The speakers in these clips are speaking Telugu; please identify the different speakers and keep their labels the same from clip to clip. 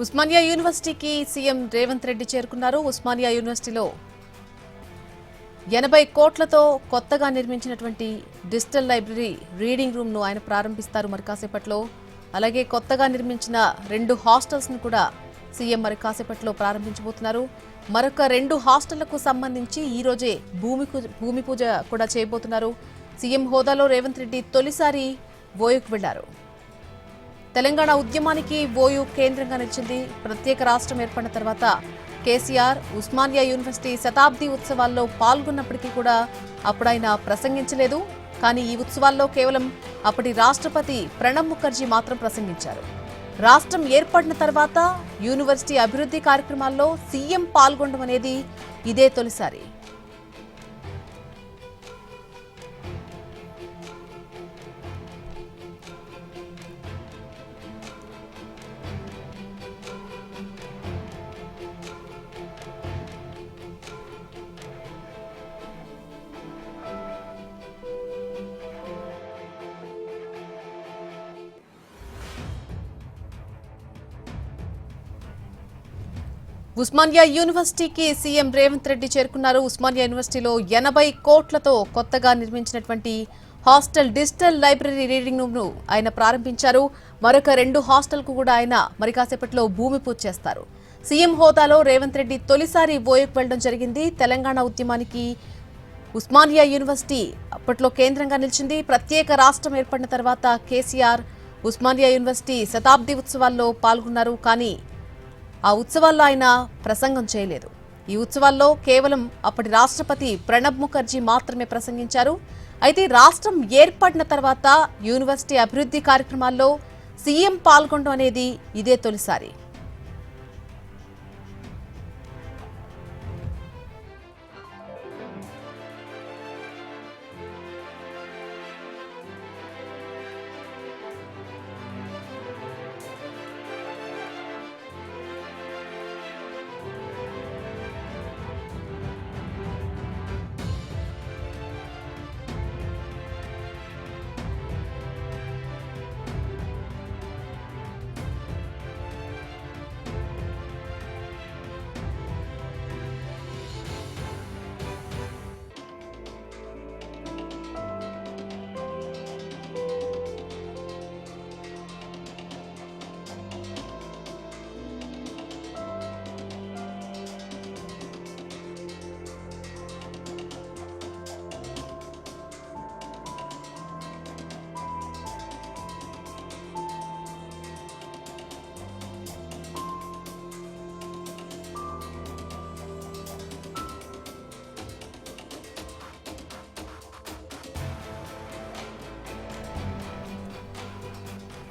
Speaker 1: ఉస్మానియా యూనివర్సిటీకి సీఎం రేవంత్ రెడ్డి చేరుకున్నారు. ఉస్మానియా యూనివర్సిటీలో 80 కోట్లతో కొత్తగా నిర్మించినటువంటి డిజిటల్ లైబ్రరీ రీడింగ్ రూమ్ ను ఆయన ప్రారంభిస్తారు మరి కాసేపట్లో. అలాగే కొత్తగా నిర్మించిన 2 హాస్టల్స్ ను కూడా సీఎం మరి కాసేపట్లో ప్రారంభించబోతున్నారు. మరొక 2 హాస్టళ్లకు సంబంధించి ఈ రోజే భూమి పూజ కూడా చేయబోతున్నారు. సీఎం హోదాలో రేవంత్ రెడ్డి తొలిసారి ఓయూకు వెళ్లారు. తెలంగాణ ఉద్యమానికి ఓయూ కేంద్రంగా నిలిచింది. ప్రత్యేక రాష్ట్రం ఏర్పడిన తర్వాత కేసీఆర్ ఉస్మానియా యూనివర్సిటీ శతాబ్ది ఉత్సవాల్లో పాల్గొన్నప్పటికీ కూడా అప్పుడు ఆయన ప్రసంగించలేదు. కానీ ఈ ఉత్సవాల్లో కేవలం అప్పటి రాష్ట్రపతి ప్రణబ్ ముఖర్జీ మాత్రం ప్రసంగించారు. రాష్ట్రం ఏర్పడిన తర్వాత యూనివర్సిటీ అభివృద్ధి కార్యక్రమాల్లో సీఎం పాల్గొనడం అనేది ఇదే తొలిసారి. ఉస్మానియా యూనివర్సిటీకి సీఎం రేవంత్ రెడ్డి చేరుకున్నారు. ఉస్మానియా యూనివర్సిటీలో 80 కోట్లతో కొత్తగా నిర్మించినటువంటి hostel digital library reading room ను ఆయన ప్రారంభించారు. మరొక 2 హాస్టల్కు కూడా ఆయన మరి కాసేపట్లో భూమి పూజ చేస్తారు. సీఎం హోదాలో రేవంత్ రెడ్డి తొలిసారి ఓయూకు వెళ్లడం జరిగింది. తెలంగాణ ఉద్యమానికి ఉస్మానియా యూనివర్సిటీ అప్పట్లో కేంద్రంగా నిలిచింది. ప్రత్యేక రాష్ట్రం ఏర్పడిన తర్వాత కేసీఆర్ ఉస్మానియా యూనివర్సిటీ శతాబ్ది ఉత్సవాల్లో పాల్గొన్నారు. కానీ ఆ ఉత్సవాల్లో ఆయన ప్రసంగం చేయలేదు. ఈ ఉత్సవాల్లో కేవలం అప్పటి రాష్ట్రపతి ప్రణబ్ ముఖర్జీ మాత్రమే ప్రసంగించారు. అయితే రాష్ట్రం ఏర్పడిన తర్వాత యూనివర్సిటీ అభివృద్ధి కార్యక్రమాల్లో సీఎం పాల్గొనడం అనేది ఇదే తొలిసారి.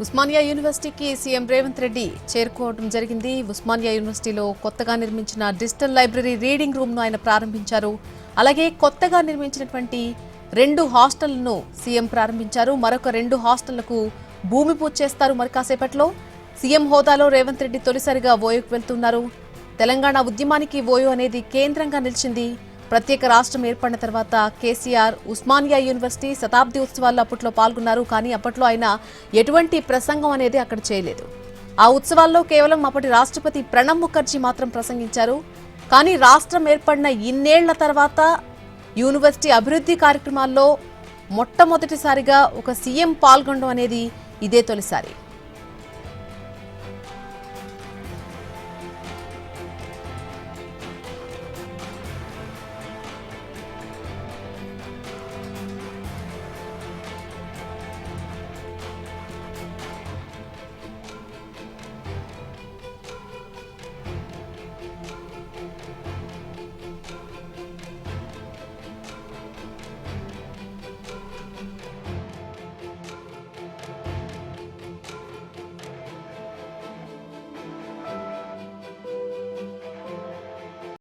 Speaker 1: ఉస్మానియా యూనివర్సిటీకి సీఎం రేవంత్ రెడ్డి చేరుకోవడం జరిగింది. ఉస్మానియా యూనివర్సిటీలో కొత్తగా నిర్మించిన డిజిటల్ లైబ్రరీ రీడింగ్ రూమ్ ను ఆయన ప్రారంభించారు. అలాగే కొత్తగా నిర్మించినటువంటి 2 హాస్టళ్లను సీఎం ప్రారంభించారు. మరొక 2 హాస్టళ్లకు భూమి పూజ చేస్తారు మరి కాసేపట్లో. సీఎం హోదాలో రేవంత్ రెడ్డి తొలిసారిగా ఓయూకు వెళ్తున్నారు. తెలంగాణ ఉద్యమానికి ఓయూ అనేది కేంద్రంగా నిలిచింది. ప్రత్యేక రాష్ట్రం ఏర్పడిన తర్వాత కేసీఆర్ ఉస్మానియా యూనివర్సిటీ శతాబ్ది ఉత్సవాల్లో అప్పట్లో పాల్గొన్నారు. కానీ అప్పట్లో ఆయన ఎటువంటి ప్రసంగం అనేది అక్కడ చేయలేదు. ఆ ఉత్సవాల్లో కేవలం అప్పటి రాష్ట్రపతి ప్రణబ్ ముఖర్జీ మాత్రం ప్రసంగించారు. కానీ రాష్ట్రం ఏర్పడిన ఇన్నేళ్ల తర్వాత యూనివర్సిటీ అభివృద్ధి కార్యక్రమాల్లో మొట్టమొదటిసారిగా ఒక సీఎం పాల్గొనడం అనేది ఇదే తొలిసారి.